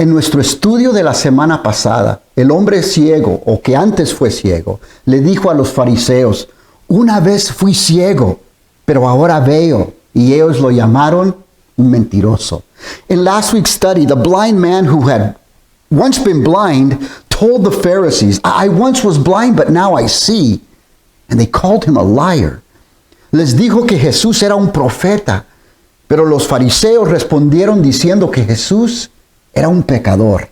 En nuestro estudio de la semana pasada, el hombre ciego, o que antes fue ciego, le dijo a los fariseos, una vez fui ciego, pero ahora veo. Y ellos lo llamaron un mentiroso. In last week's study, the blind man who had once been blind told the Pharisees, I once was blind, but now I see. And they called him a liar. Les dijo que Jesús era un profeta, pero los fariseos respondieron diciendo que Jesús era un pecador.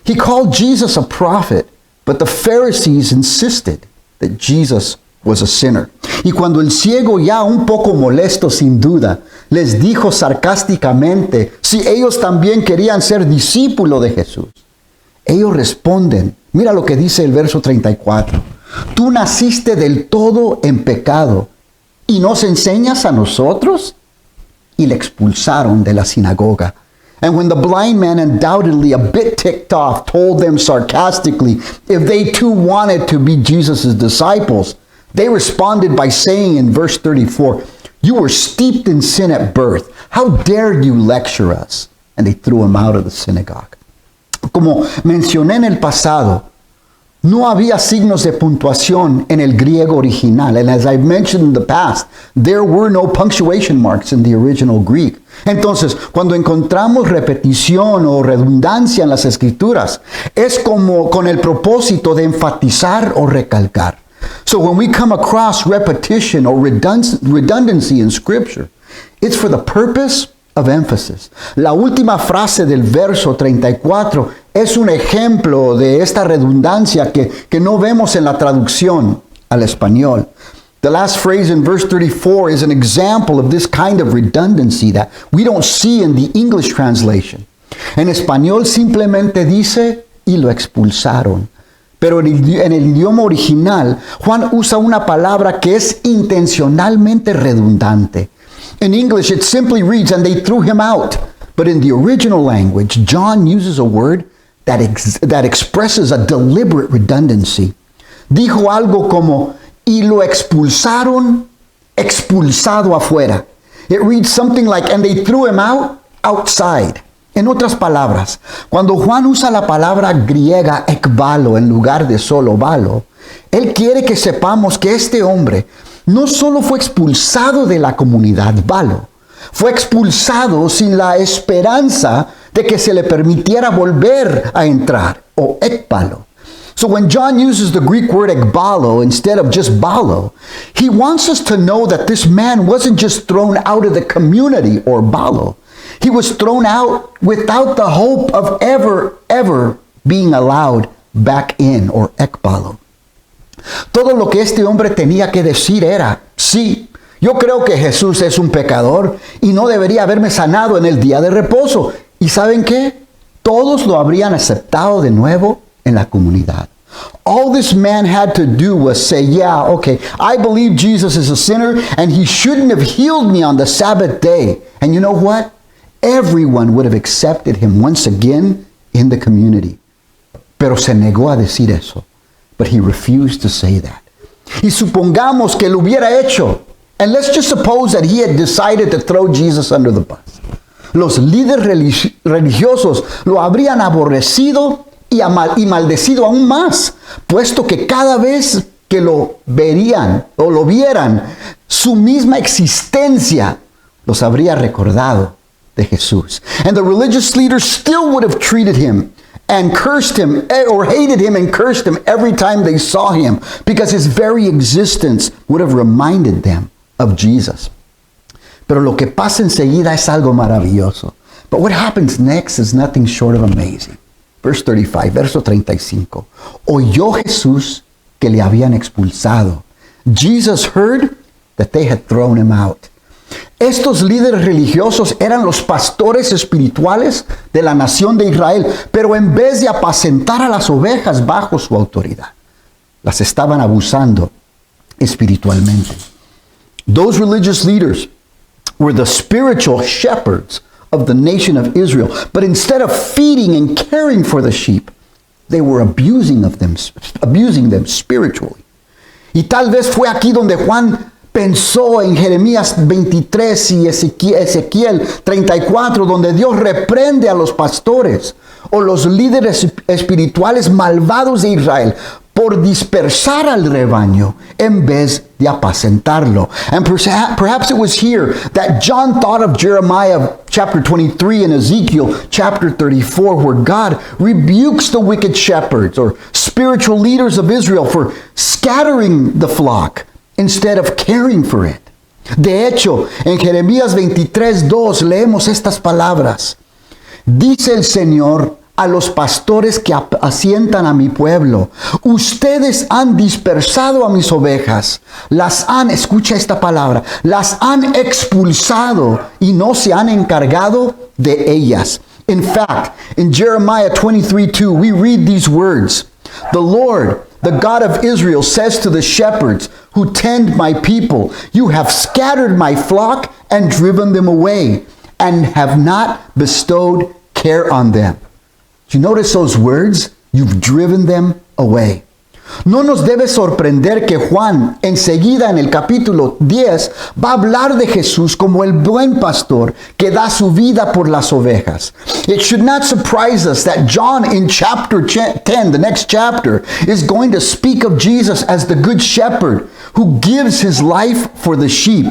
He called Jesus a prophet, but the Pharisees insisted that Jesus was a sinner. Y cuando el ciego, ya un poco molesto sin duda, les dijo sarcásticamente si ellos también querían ser discípulos de Jesús, ellos responden, mira lo que dice el verso 34, tú naciste del todo en pecado y nos enseñas a nosotros. Y le expulsaron de la sinagoga. And when the blind man, undoubtedly a bit ticked off, told them sarcastically if they too wanted to be Jesus' disciples, they responded by saying in verse 34, you were steeped in sin at birth. How dared you lecture us? And they threw him out of the synagogue. Como mencioné en el pasado, no había signos de puntuación en el griego original. And as I've mentioned in the past, there were no punctuation marks in the original Greek. Entonces, cuando encontramos repetición o redundancia en las escrituras, es como con el propósito de enfatizar o recalcar. So when we come across repetition or redundancy in Scripture, it's for the purpose of emphasis. La última frase del verso 34 es un ejemplo de esta redundancia que no vemos en la traducción al español. The last phrase in verse 34 is an example of this kind of redundancy that we don't see in the English translation. En español simplemente dice, y lo expulsaron. Pero en el idioma original, Juan usa una palabra que es intencionalmente redundante. In English, it simply reads, and they threw him out. But in the original language, John uses a word that expresses a deliberate redundancy. Dijo algo como, y lo expulsaron, expulsado afuera. It reads something like, and they threw him out, outside. En otras palabras, cuando Juan usa la palabra griega ekbalo en lugar de solo balo, él quiere que sepamos que este hombre no solo fue expulsado de la comunidad balo, fue expulsado sin la esperanza de que se le permitiera volver a entrar, o ekbalo. So when John uses the Greek word ekbalo instead of just balo, he wants us to know that this man wasn't just thrown out of the community or balo. He was thrown out without the hope of ever being allowed back in, or ekbalo. Todo lo que este hombre tenía que decir era, sí, yo creo que Jesús es un pecador y no debería haberme sanado en el día de reposo. ¿Y saben qué? Todos lo habrían aceptado de nuevo en la comunidad. All this man had to do was say, yeah, okay, I believe Jesus is a sinner and he shouldn't have healed me on the Sabbath day. And you know what? Everyone would have accepted him once again in the community. Pero se negó a decir eso. But he refused to say that. Y supongamos que lo hubiera hecho. And let's just suppose that he had decided to throw Jesus under the bus. Los líderes religiosos lo habrían aborrecido y maldecido aún más, puesto que cada vez que lo verían o lo vieran, su misma existencia los habría recordado de Jesús. And the religious leaders still would have treated him and cursed him, or hated him and cursed him every time they saw him, because his very existence would have reminded them of Jesus. Pero lo que pasa enseguida es algo maravilloso. But what happens next is nothing short of amazing. Verse 35, verso 35. Oyó Jesús que le habían expulsado. Jesus heard that they had thrown him out. Estos líderes religiosos eran los pastores espirituales de la nación de Israel, pero en vez de apacentar a las ovejas bajo su autoridad, las estaban abusando espiritualmente. Those religious leaders were the spiritual shepherds of the nation of Israel, but instead of feeding and caring for the sheep, they were abusing them spiritually. Y tal vez fue aquí donde Juan Pensó en Jeremías 23 y Ezequiel 34, donde Dios reprende a los pastores o los líderes espirituales malvados de Israel por dispersar al rebaño en vez de apacentarlo. And perhaps it was here that John thought of Jeremiah chapter 23 and Ezekiel chapter 34, where God rebukes the wicked shepherds or spiritual leaders of Israel for scattering the flock instead of caring for it. De hecho, en Jeremías 23:2 leemos estas palabras. Dice el Señor a los pastores que apacientan a mi pueblo: ustedes han dispersado a mis ovejas, escucha esta palabra, las han expulsado y no se han encargado de ellas. In fact, in Jeremiah 23:2, we read these words: the Lord, the God of Israel, says to the shepherds who tend my people, you have scattered my flock and driven them away, and have not bestowed care on them. Do you notice those words? You've driven them away. No nos debe sorprender que Juan, enseguida en el capítulo 10, va a hablar de Jesús como el buen pastor que da su vida por las ovejas. It should not surprise us that John in chapter 10, the next chapter, is going to speak of Jesus as the good shepherd who gives his life for the sheep.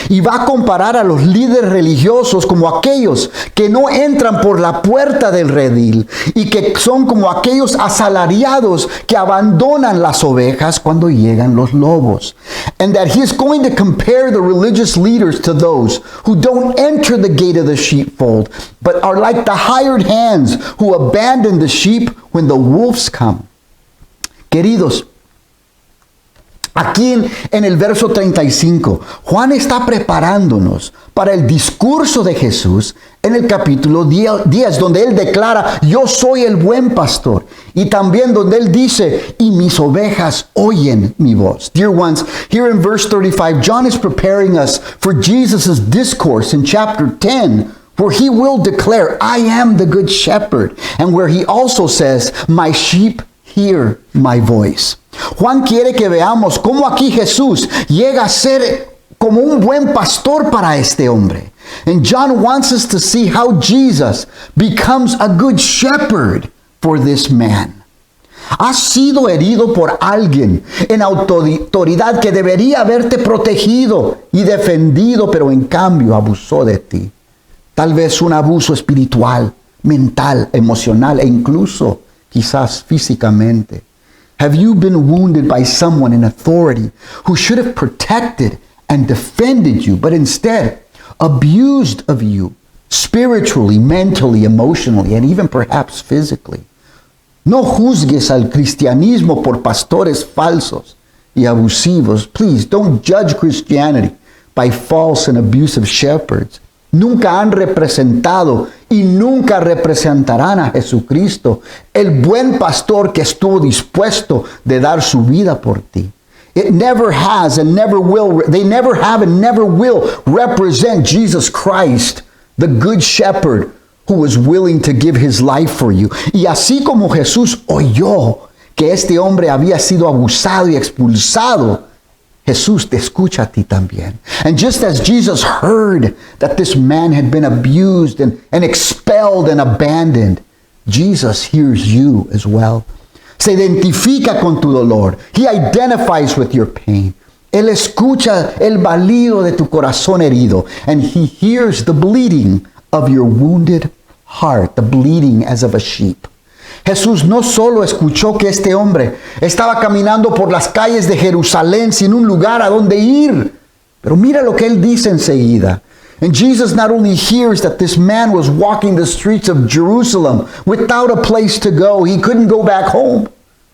Y va a comparar a los líderes religiosos como aquellos que no entran por la puerta del redil y que son como aquellos asalariados que abandonan las ovejas cuando llegan los lobos. And that he is going to compare the religious leaders to those who don't enter the gate of the sheepfold, but are like the hired hands who abandon the sheep when the wolves come. Queridos, aquí en el verso 35, Juan está preparándonos para el discurso de Jesús en el capítulo 10, donde él declara, yo soy el buen pastor. Y también donde él dice, y mis ovejas oyen mi voz. Dear ones, here in verse 35, John is preparing us for Jesus' discourse in chapter 10, where he will declare, I am the good shepherd. And where he also says, my sheep hear my voice. Juan quiere que veamos cómo aquí Jesús llega a ser como un buen pastor para este hombre. And John wants us to see how Jesus becomes a good shepherd for this man. Has sido herido por alguien en autoridad que debería haberte protegido y defendido, pero en cambio abusó de ti. Tal vez un abuso espiritual, mental, emocional e incluso quizás físicamente. Have you been wounded by someone in authority who should have protected and defended you, but instead abused of you spiritually, mentally, emotionally, and even perhaps physically? No juzgues al cristianismo por pastores falsos y abusivos. Please don't judge Christianity by false and abusive shepherds. Nunca han representado y nunca representarán a Jesucristo, el buen pastor que estuvo dispuesto de dar su vida por ti. It never has and never will, they never have and never will represent Jesus Christ, the good shepherd who was willing to give his life for you. Y así como Jesús oyó que este hombre había sido abusado y expulsado, Jesús te escucha a ti también. And just as Jesus heard that this man had been abused and expelled and abandoned, Jesus hears you as well. Se identifica con tu dolor. He identifies with your pain. Él escucha el balido de tu corazón herido. And he hears the bleeding of your wounded heart, the bleeding as of a sheep. Jesús no solo escuchó que este hombre estaba caminando por las calles de Jerusalén sin un lugar a donde ir, pero mira lo que él dice enseguida. And Jesus not only hears that this man was walking the streets of Jerusalem without a place to go, he couldn't go back home.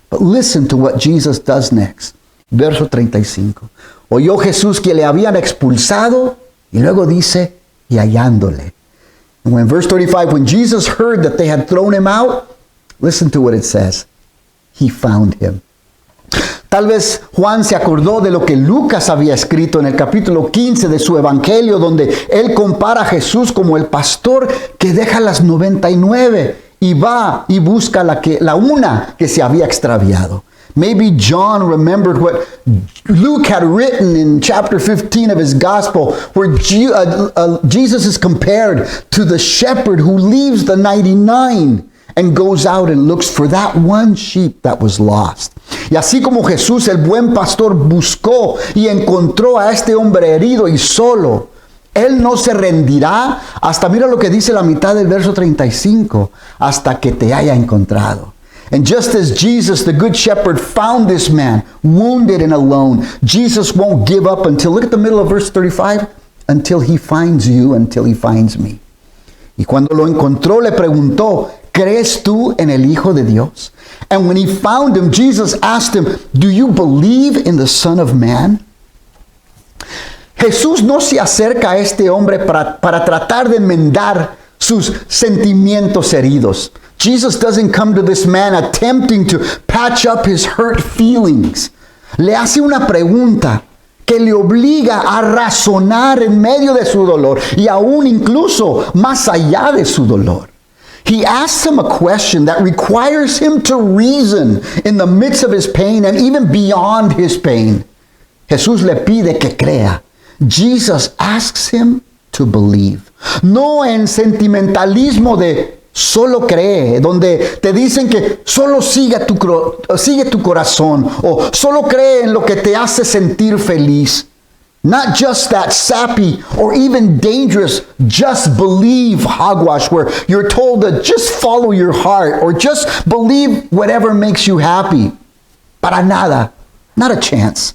But listen to what Jesus does next. Verso 35. Oyó Jesús que le habían expulsado y luego dice, y hallándole. And when verse 35, when Jesus heard that they had thrown him out, listen to what it says. He found him. Tal vez Juan se acordó de lo que Lucas había escrito en el capítulo 15 de su evangelio, donde él compara a Jesús como el pastor que deja las 99 y va y busca la una que se había extraviado. Maybe John remembered what Luke had written in chapter 15 of his gospel, where Jesus is compared to the shepherd who leaves the 99 and goes out and looks for that one sheep that was lost. Y así como Jesús, el buen pastor, buscó y encontró a este hombre herido y solo, Él no se rendirá hasta, mira lo que dice la mitad del verso 35, hasta que te haya encontrado. And just as Jesus, the good shepherd, found this man wounded and alone, Jesus won't give up until, look at the middle of verse 35, until he finds you, until he finds me. Y cuando lo encontró, le preguntó, ¿crees tú en el Hijo de Dios? And when he found him, Jesus asked him, do you believe in the Son of Man? Jesús no se acerca a este hombre para tratar de enmendar sus sentimientos heridos. Jesus doesn't come to this man attempting to patch up his hurt feelings. Le hace una pregunta que le obliga a razonar en medio de su dolor y aún incluso más allá de su dolor. He asks him a question that requires him to reason in the midst of his pain and even beyond his pain. Jesús le pide que crea. Jesus asks him to believe. No en sentimentalismo de solo cree, donde te dicen que solo sigue tu corazón o solo cree en lo que te hace sentir feliz. Not just that sappy or even dangerous just believe hogwash where you're told to just follow your heart or just believe whatever makes you happy. Para nada. Not a chance.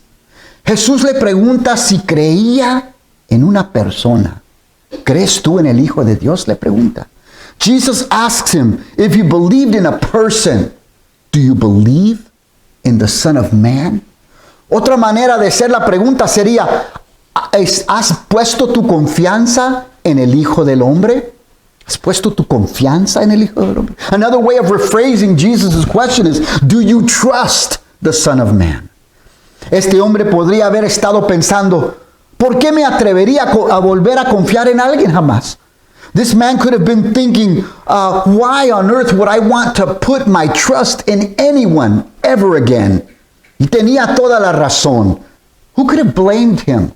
Jesús le pregunta si creía en una persona. ¿Crees tú en el Hijo de Dios? Le pregunta. Jesus asks him if he believed in a person. Do you believe in the Son of Man? Otra manera de hacer la pregunta sería, ¿has puesto tu confianza en el Hijo del Hombre? ¿Has puesto tu confianza en el Hijo del Hombre? Another way of rephrasing Jesus' question is, do you trust the Son of Man? Este hombre podría haber estado pensando, ¿por qué me atrevería a volver a confiar en alguien jamás? This man could have been thinking, why on earth would I want to put my trust in anyone ever again? Y tenía toda la razón. Who could have blamed him?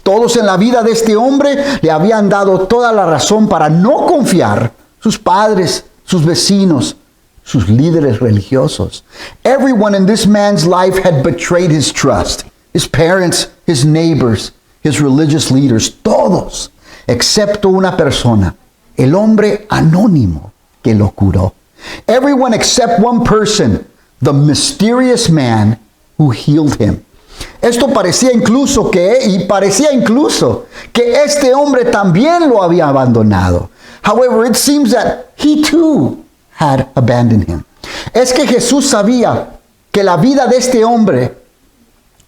Todos en la vida de este hombre le habían dado toda la razón para no confiar. Sus padres, sus vecinos, sus líderes religiosos. Everyone in this man's life had betrayed his trust. His parents, his neighbors, his religious leaders, todos, excepto una persona, el hombre anónimo que lo curó. Everyone except one person, the mysterious man who healed him. Esto parecía incluso que este hombre también lo había abandonado. However, it seems that he too had abandoned him. Es que Jesús sabía que la vida de este hombre,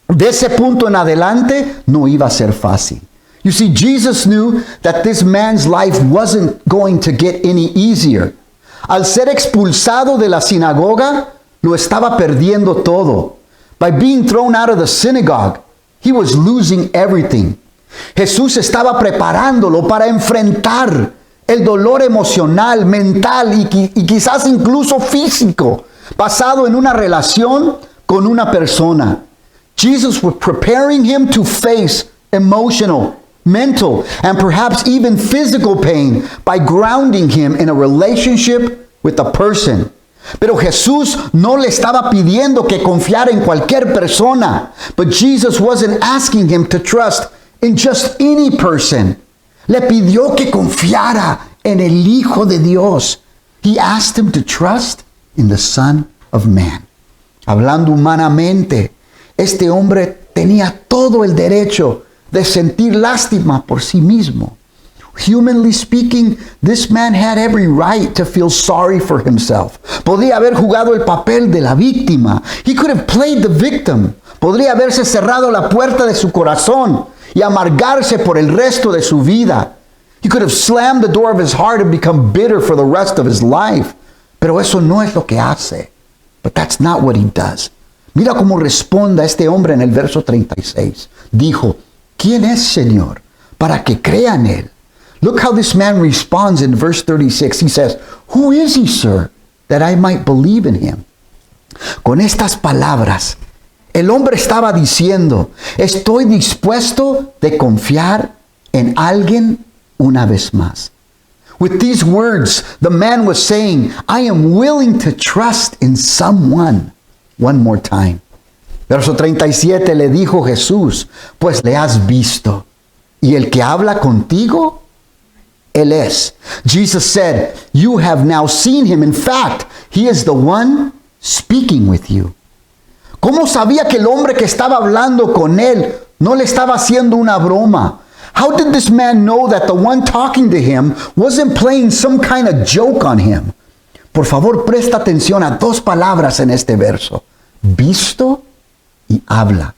de ese punto en adelante, no iba a ser fácil. You see, Jesus knew that this man's life wasn't going to get any easier. Al ser expulsado de la sinagoga, lo estaba perdiendo todo. By being thrown out of the synagogue, he was losing everything. Jesús estaba preparándolo para enfrentar el dolor emocional, mental y quizás incluso físico, basado en una relación con una persona. Jesus was preparing him to face emotional, mental, and perhaps even physical pain by grounding him in a relationship with a person. Pero Jesús no le estaba pidiendo que confiara en cualquier persona. But Jesus wasn't asking him to trust in just any person. Le pidió que confiara en el Hijo de Dios. He asked him to trust in the Son of Man. Hablando humanamente, este hombre tenía todo el derecho de sentir lástima por sí mismo. Humanly speaking, this man had every right to feel sorry for himself. Podría haber jugado el papel de la víctima. He could have played the victim. Podría haberse cerrado la puerta de su corazón y amargarse por el resto de su vida. He could have slammed the door of his heart and become bitter for the rest of his life. Pero eso no es lo que hace. But that's not what he does. Mira cómo responde a este hombre en el verso 36. Dijo, ¿quién es, Señor, para que crea en él? Look how this man responds in verse 36. He says, who is he, sir, that I might believe in him? Con estas palabras, el hombre estaba diciendo, estoy dispuesto de confiar en alguien una vez más. With these words, the man was saying, I am willing to trust in someone one more time. Verso 37 le dijo Jesús, pues le has visto, y el que habla contigo, él es. Jesus said, you have now seen him. In fact, he is the one speaking with you. ¿Cómo sabía que el hombre que estaba hablando con él no le estaba haciendo una broma? How did this man know that the one talking to him wasn't playing some kind of joke on him? Por favor, presta atención a dos palabras en este verso. Visto y habla.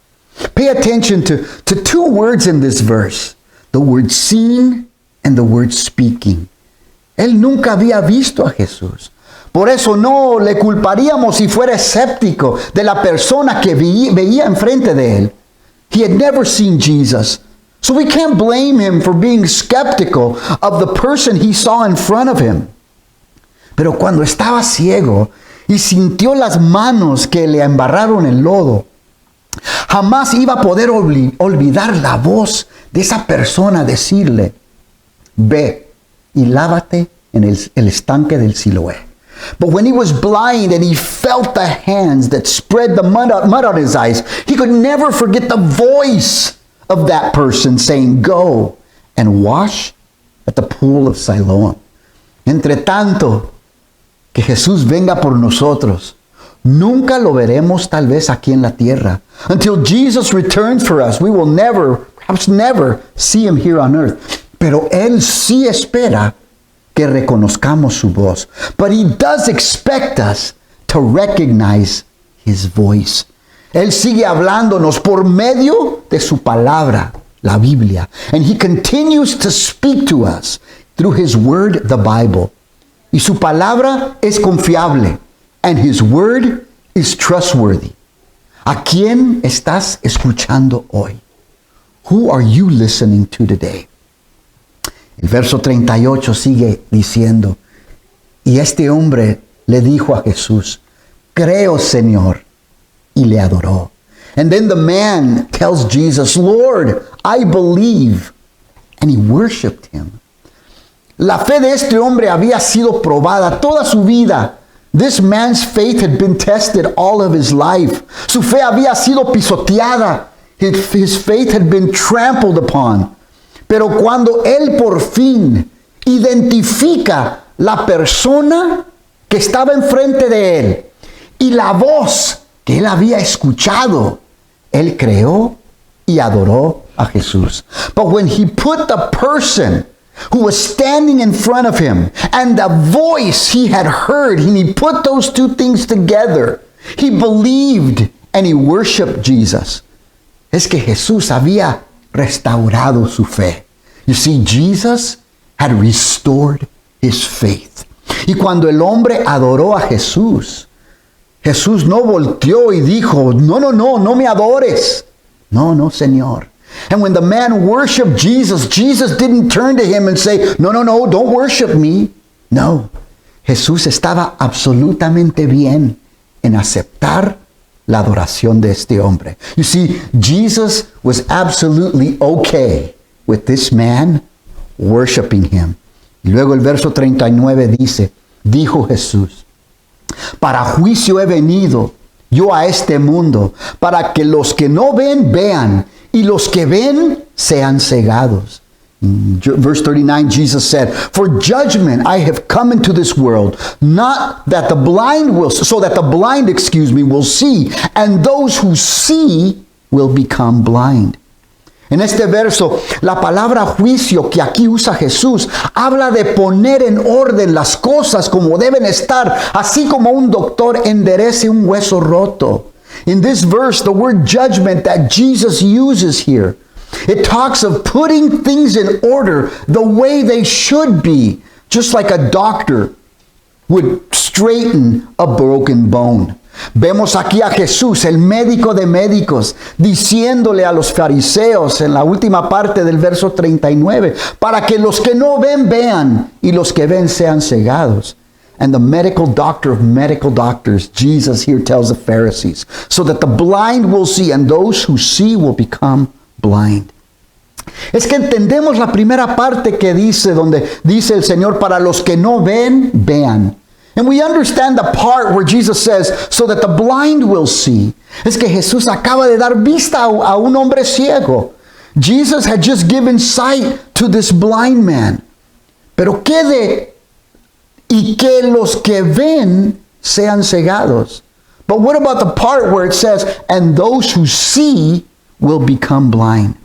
Pay attention to two words in this verse. The word seen and the word speaking. Él nunca había visto a Jesús. Por eso no le culparíamos si fuera escéptico de la persona que veía enfrente de él. He had never seen Jesus. So we can't blame him for being skeptical of the person he saw in front of him. Pero cuando estaba ciego y sintió las manos que le embarraron en lodo, jamás iba a poder olvidar la voz de esa persona decirle, ve y lávate en el estanque del Siloé. But when he was blind and he felt the hands that spread the mud on his eyes, he could never forget the voice of that person saying, go and wash at the pool of Siloam. Entre tanto que Jesús venga por nosotros, nunca lo veremos tal vez aquí en la tierra. Until Jesus returns for us, we will perhaps never see him here on earth. Pero Él sí espera que reconozcamos su voz. But He does expect us to recognize His voice. Él sigue hablándonos por medio de su palabra, la Biblia. And He continues to speak to us through His word, the Bible. Y su palabra es confiable. And His word is trustworthy. ¿A quién estás escuchando hoy? Who are you listening to today? El verso 38 sigue diciendo, y este hombre le dijo a Jesús, creo, Señor, y le adoró. And then the man tells Jesus, Lord, I believe, and he worshiped him. La fe de este hombre había sido probada toda su vida. This man's faith had been tested all of his life. Su fe había sido pisoteada. His faith had been trampled upon. Pero cuando él por fin identifica la persona que estaba enfrente de él y la voz que él había escuchado, él creó y adoró a Jesús. But when he put the person who was standing in front of him and the voice he had heard, and he put those two things together, he believed and he worshiped Jesus. Es que Jesús había restaurado su fe. You see, Jesus had restored his faith. Y cuando el hombre adoró a Jesús, Jesús no volteó y dijo, no me adores. No, Señor. And when the man worshiped Jesus, Jesus didn't turn to him and say, no, don't worship me. No, Jesús estaba absolutamente bien en aceptar la adoración de este hombre. You see, Jesus was absolutely okay with this man worshiping him. Y luego el verso 39 dice, dijo Jesús, para juicio he venido yo a este mundo, para que los que no ven, vean, y los que ven, sean cegados. Verse 39, Jesus said, for judgment I have come into this world, not that the blind will, so that the blind, will see, and those who see will become blind. En este verso, la palabra juicio que aquí usa Jesús habla de poner en orden las cosas como deben estar, así como un doctor enderece un hueso roto. In this verse, the word judgment that Jesus uses here, it talks of putting things in order the way they should be, just like a doctor would straighten a broken bone. Vemos aquí a Jesús, el médico de médicos, diciéndole a los fariseos en la última parte del verso 39, para que los que no ven, vean, y los que ven sean cegados. and the medical doctor of medical doctors, Jesus here tells the Pharisees, so that the blind will see and those who see will become blind. Es que entendemos la primera parte que dice, donde dice el Señor, para los que no ven, vean. And we understand the part where Jesus says, so that the blind will see. Es que Jesús acaba de dar vista a un hombre ciego. Jesus had just given sight to this blind man. Pero qué de y que los que ven sean cegados. But what about the part where it says, and those who see will become blind?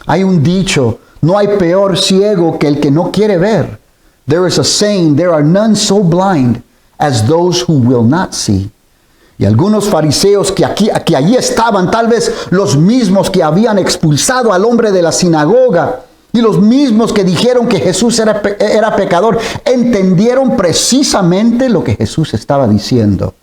Hay un dicho, no hay peor ciego que el que no quiere ver. There is a saying, there are none so blind as those who will not see. Y algunos fariseos que allí estaban, tal vez los mismos que habían expulsado al hombre de la sinagoga, y los mismos que dijeron que Jesús era pecador, entendieron precisamente lo que Jesús estaba diciendo.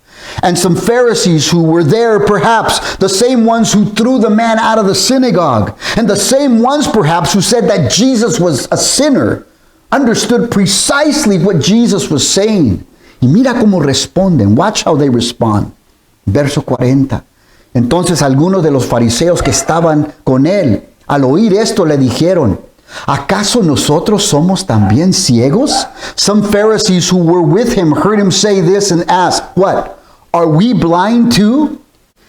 And some Pharisees who were there, perhaps the same ones who threw the man out of the synagogue, and the same ones perhaps who said that Jesus was a sinner, understood precisely what Jesus was saying. Y mira cómo responden. Watch how they respond. Verso 40. Entonces algunos de los fariseos que estaban con él, al oír esto, le dijeron, ¿acaso nosotros somos también ciegos? Some Pharisees who were with him heard him say this and asked, what? Are we blind too?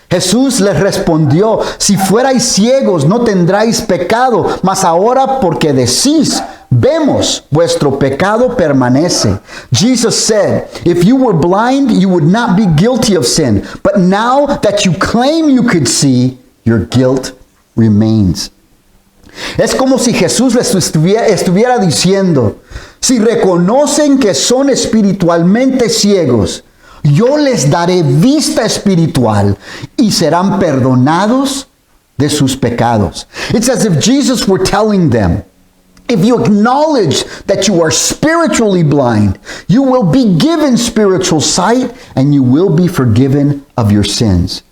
Jesús les respondió, si fuerais ciegos no tendráis pecado, mas ahora porque decís, vemos, vuestro pecado permanece. Jesus said, if you were blind, you would not be guilty of sin. But now that you claim you could see, your guilt remains. Es como si Jesús les estuviera diciendo, si reconocen que son espiritualmente ciegos, yo les daré vista espiritual y serán perdonados de sus pecados. It's as if Jesus were telling them, if you acknowledge that you are spiritually blind, you will be given spiritual sight and you will be forgiven of your sins.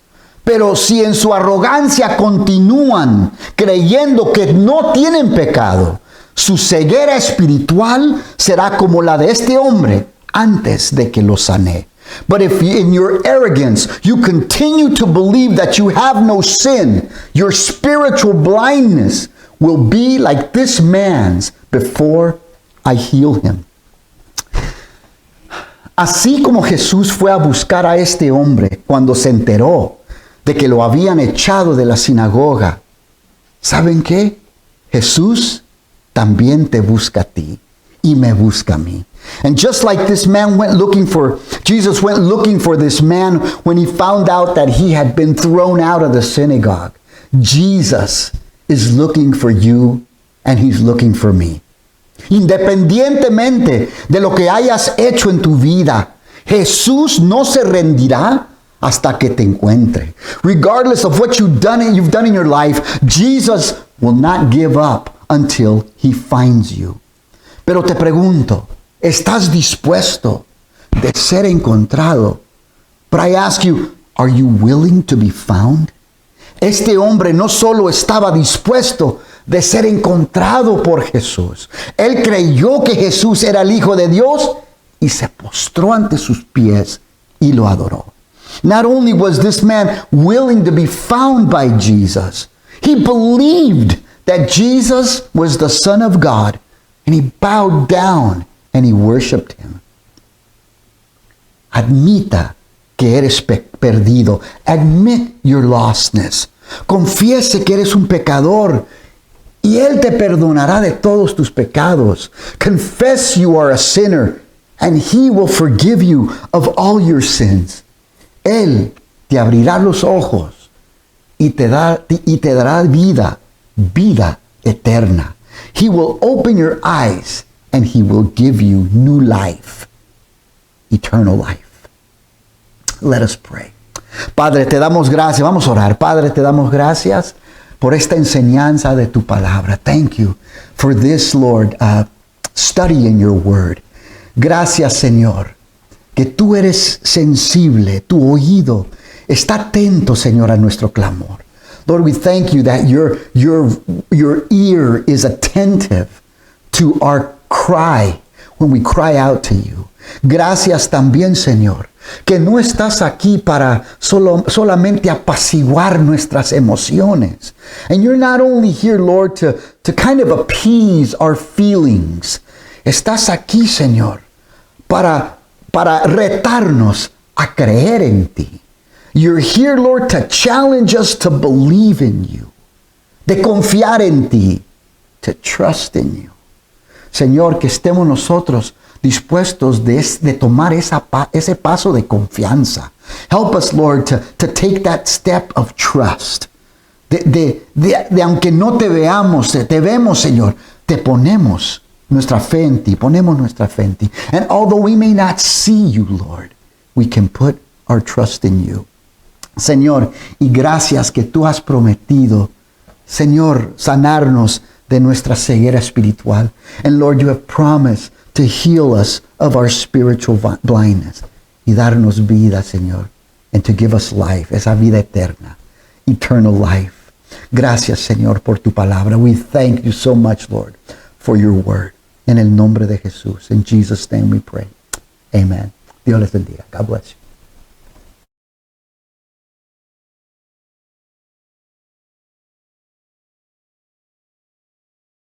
Pero si en su arrogancia continúan creyendo que no tienen pecado, su ceguera espiritual será como la de este hombre antes de que lo sané. But if in your arrogance you continue to believe that you have no sin, your spiritual blindness will be like this man's before I heal him. Así como Jesús fue a buscar a este hombre cuando se enteró de que lo habían echado de la sinagoga, ¿saben qué? Jesús también te busca a ti y me busca a mí. And just like this man Jesus went looking for this man when he found out that he had been thrown out of the synagogue. Jesus is looking for you and he's looking for me. Independientemente de lo que hayas hecho en tu vida, Jesús no se rendirá hasta que te encuentre. Regardless of what you've done in your life, Jesus will not give up until he finds you. Pero te pregunto, ¿estás dispuesto de ser encontrado? But I ask you, are you willing to be found? Este hombre no solo estaba dispuesto de ser encontrado por Jesús. Él creyó que Jesús era el Hijo de Dios y se postró ante sus pies y lo adoró. Not only was this man willing to be found by Jesus, he believed that Jesus was the Son of God, and he bowed down and he worshiped him. Admita que eres perdido. Admit your lostness. Confiese que eres un pecador y Él te perdonará de todos tus pecados. Confess you are a sinner and He will forgive you of all your sins. Él te abrirá los ojos y te dará vida eterna. He will open your eyes and He will give you new life, eternal life. Let us pray. Padre, te damos gracias. Vamos a orar. Padre, te damos gracias por esta enseñanza de tu palabra. Thank you for this, Lord, study in your word. Gracias, Señor, que tú eres sensible, tu oído está atento, Señor, a nuestro clamor. Lord, we thank you that your ear is attentive to our cry when we cry out to you. Gracias también, Señor, que no estás aquí para solamente apaciguar nuestras emociones. And you're not only here, Lord, to kind of appease our feelings. Estás aquí, Señor, para retarnos a creer en ti. You're here, Lord, to challenge us to believe in you, de confiar en ti, to trust in you. Señor, que estemos nosotros dispuestos de tomar ese paso de confianza. Help us, Lord, to take that step of trust. De aunque no te veamos, te vemos, Señor, te ponemos nuestra fe en ti, ponemos nuestra fe en ti. And although we may not see you, Lord, we can put our trust in you. Señor, y gracias que tú has prometido, Señor, sanarnos de nuestra ceguera espiritual. And Lord, you have promised to heal us of our spiritual blindness y darnos vida, Señor, and to give us life, esa vida eterna, eternal life. Gracias, Señor, por tu palabra. We thank you so much, Lord, for your word. En el nombre de Jesús. In Jesus' name we pray. Amen. Dios les bendiga. God bless you.